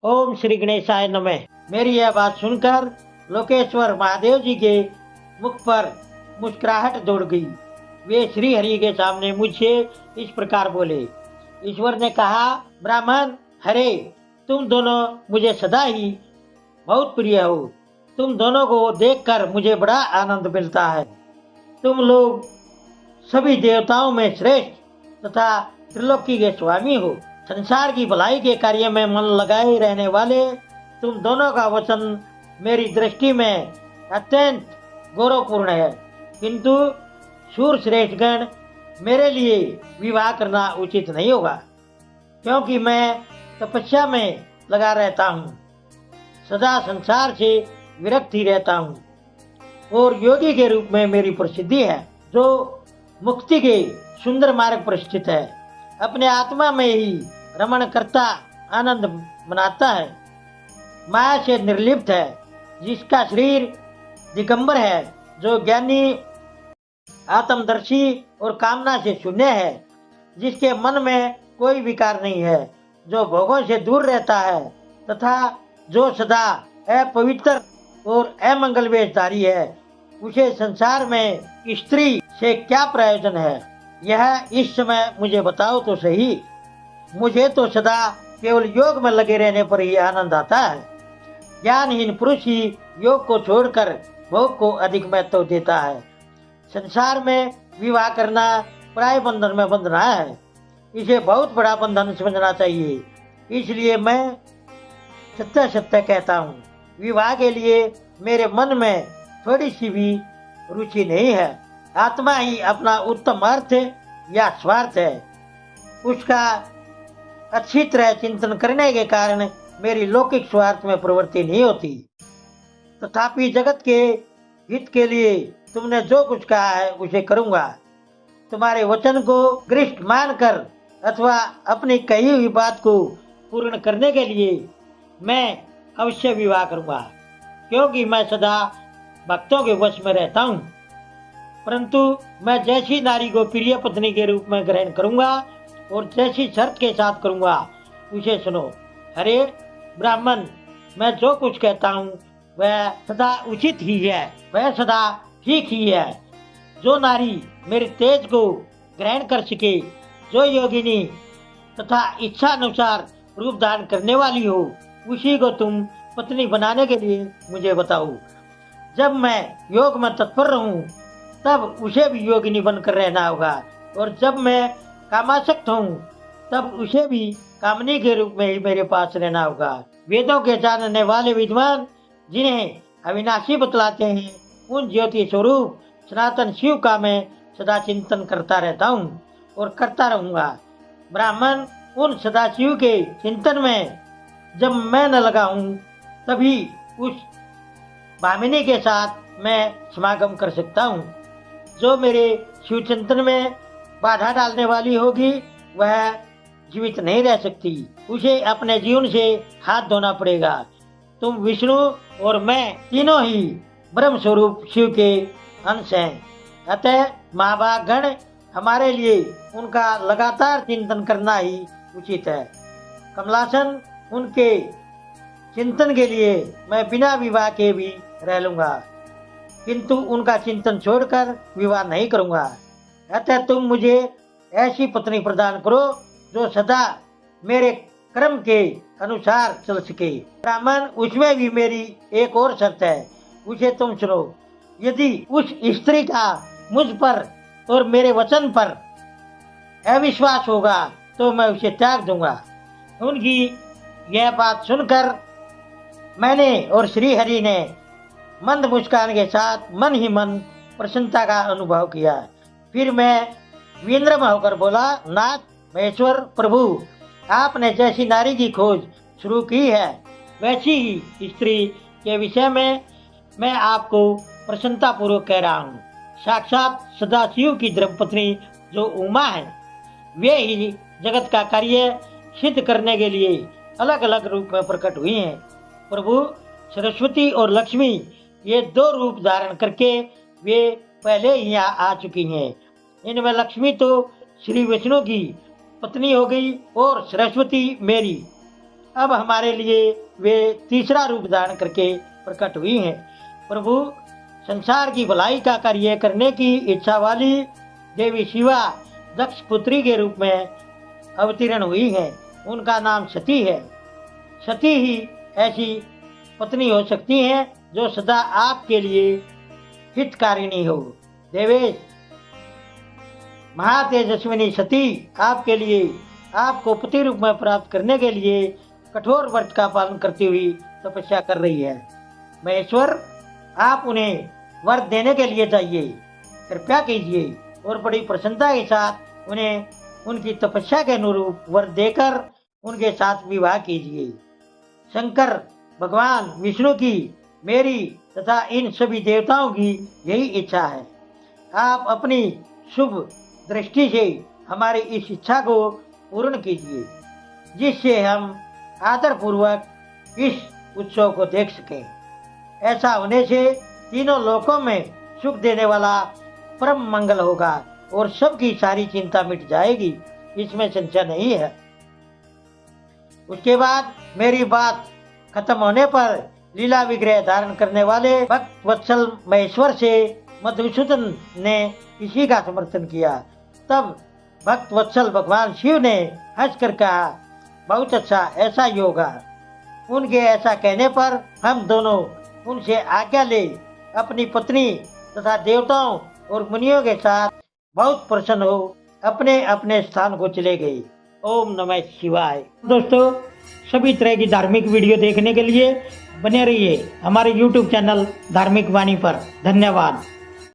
ओम श्री गणेशाय नमः। मेरी यह बात सुनकर लोकेश्वर महादेव जी के मुख पर मुस्कुराहट दौड़ गई। वे श्री हरि के सामने मुझसे इस प्रकार बोले। ईश्वर ने कहा, ब्राह्मण हरे, तुम दोनों मुझे सदा ही बहुत प्रिय हो। तुम दोनों को देखकर मुझे बड़ा आनंद मिलता है। तुम लोग सभी देवताओं में श्रेष्ठ तथा त्रिलोकी के स्वामी हो। संसार की भलाई के कार्य में मन लगाए रहने वाले तुम दोनों का वचन मेरी दृष्टि में अत्यंत गौरवपूर्ण है, किंतु शूर श्रेष्ठ गण, मेरे लिए विवाह करना उचित नहीं होगा, क्योंकि मैं तपस्या में लगा रहता हूँ, सदा संसार से विरक्त ही रहता हूँ और योगी के रूप में मेरी प्रसिद्धि है, जो मुक्ति के सुंदर मार्ग पर स्थित है। अपने आत्मा में ही रमण करता आनंद मनाता है, माया से निर्लिप्त है, जिसका शरीर दिगंबर है, जो ज्ञानी आत्मदर्शी और कामना से शून्य है, जिसके मन में कोई विकार नहीं है, जो भोगों से दूर रहता है तथा जो सदा अपवित्र और अमंगल वेशधारी है, उसे संसार में स्त्री से क्या प्रयोजन है, यह इस समय मुझे बताओ तो सही। मुझे तो सदा केवल योग में लगे रहने पर ही आनंद आता है। ज्ञानहीन पुरुष ही योग को छोड़कर भोग को अधिक महत्व देता है। संसार में विवाह करना पराय बंधन में बंधना है, इसे बहुत बड़ा बंधन समझना चाहिए। इसलिए मैं सत्य सत्य कहता हूँ, विवाह के लिए मेरे मन में थोड़ी सी भी रुचि नहीं है। आत्मा ही अपना उत्तम अर्थ या स्वार्थ है। उसका अच्छी तरह चिंतन करने के कारण मेरी लौकिक स्वार्थ में प्रवृत्ति नहीं होती। तथापि जगत के हित के लिए तुमने जो कुछ कहा है उसे करूंगा। तुम्हारे वचन को गृष्ट मानकर अथवा अपनी कही हुई बात को पूर्ण करने के लिए मैं अवश्य विवाह करूंगा, क्योंकि मैं सदा भक्तों के वश में रहता हूँ। परंतु मैं जैसी नारी को प्रिय पत्नी के रूप में ग्रहण करूंगा और जैसी शर्त के साथ करूंगा, उसे सुनो। हरे ब्राह्मण, मैं जो कुछ कहता हूँ वह सदा उचित ही है, वह सदा ठीक ही है। जो नारी मेरे तेज को ग्रहण कर सके, जो योगिनी तथा इच्छा अनुसार रूप धारण करने वाली हो, उसी को तुम पत्नी बनाने के लिए मुझे बताओ। जब मैं योग में तत्पर रहूं, तब उसे भी योगिनी बनकर रहना होगा, और जब मैं कामासक्त हूँ, तब उसे भी कामनी के रूप में ही मेरे पास रहना होगा। वेदों के जानने वाले विद्वान जिन्हें अविनाशी बतलाते हैं, उन ज्योति स्वरूप सनातन शिव का मैं सदा चिंतन करता रहता हूँ और करता रहूंगा। ब्राह्मण, उन सदाशिव के चिंतन में जब मैं न लगा हूँ, तभी उस भामिनी के साथ मैं समागम कर सकता हूँ। जो मेरे शिव चिंतन में बाधा डालने वाली होगी, वह जीवित नहीं रह सकती। उसे अपने जीवन से हाथ धोना पड़ेगा। तुम विष्णु और मैं तीनों ही ब्रह्म स्वरूप शिव के अंश हैं। अतः महाभागगण, हमारे लिए उनका लगातार चिंतन करना ही उचित है। कमलासन, उनके चिंतन के लिए मैं बिना विवाह के भी रह लूंगा, किंतु उनका चिंतन छोड़कर विवाह नहीं करूंगा। अतः तुम मुझे ऐसी पत्नी प्रदान करो जो सदा मेरे कर्म के अनुसार चल सके। ब्राह्मण, उसमें भी मेरी एक और शर्त है, उसे तुम सुनो। यदि उस स्त्री का मुझ पर और मेरे वचन पर अविश्वास होगा, तो मैं उसे त्याग दूंगा। उनकी यह बात सुनकर मैंने और श्री हरि ने मंद मुस्कान के साथ मन ही मन प्रसन्नता का अनुभव किया। फिर मैं विनम्र होकर बोला, नाथ महेश्वर प्रभु, आपने जैसी नारी की खोज शुरू की है, वैसी ही स्त्री के विषय में मैं आपको प्रसन्नता पूर्वक कह रहा हूँ। साक्षात सदाशिव की धर्मपत्नी जो उमा है, वे ही जगत का कार्य सिद्ध करने के लिए अलग अलग रूप में प्रकट हुई हैं। प्रभु सरस्वती और लक्ष्मी, ये दो रूप धारण करके वे पहले ही यहाँ आ चुकी हैं। इनमें लक्ष्मी तो श्री विष्णु की पत्नी हो गई और सरस्वती मेरी। अब हमारे लिए वे तीसरा रूप धारण करके प्रकट हुई हैं। प्रभु संसार की भलाई का कार्य करने की इच्छा वाली देवी शिवा दक्ष पुत्री के रूप में अवतीर्ण हुई है। उनका नाम सती है। सती ही ऐसी पत्नी हो सकती है जो सदा आपके लिए हितकारिणी हो। देवेश, महातेजस्विनी सती आपके लिए आपको पति रूप में प्राप्त करने के लिए कठोर व्रत का पालन करती हुई तपस्या कर रही है। महेश्वर, आप उन्हें वर देने के लिए चाहिए, कृपया कीजिए और बड़ी प्रसन्नता के साथ उन्हें उनकी तपस्या के अनुरूप वर देकर उनके साथ विवाह कीजिए। शंकर भगवान विष्णु की, मेरी तथा इन सभी देवताओं की यही इच्छा है। आप अपनी शुभ दृष्टि से हमारी इस इच्छा को पूर्ण कीजिए, जिससे हम आदर पूर्वक इस उत्सव को देख सकें। ऐसा होने से तीनों लोकों में सुख देने वाला परम मंगल होगा और सबकी सारी चिंता मिट जाएगी, इसमें संशय नहीं है। उसके बाद मेरी बात खत्म होने पर लीला विग्रह धारण करने वाले भक्त वत्सल महेश्वर से मधुसूदन ने इसी का समर्थन किया। तब भक्त वत्सल भगवान शिव ने हंसकर कहा, बहुत अच्छा, ऐसा ही होगा। उनके ऐसा कहने पर हम दोनों उनसे आज्ञा ले अपनी पत्नी तथा देवताओं और मुनियों के साथ बहुत प्रसन्न हो अपने अपने स्थान को चले गए। ओम नमः शिवाय। दोस्तों, सभी तरह की धार्मिक वीडियो देखने के लिए बने रहिए हमारे YouTube चैनल धार्मिक वाणी पर। धन्यवाद।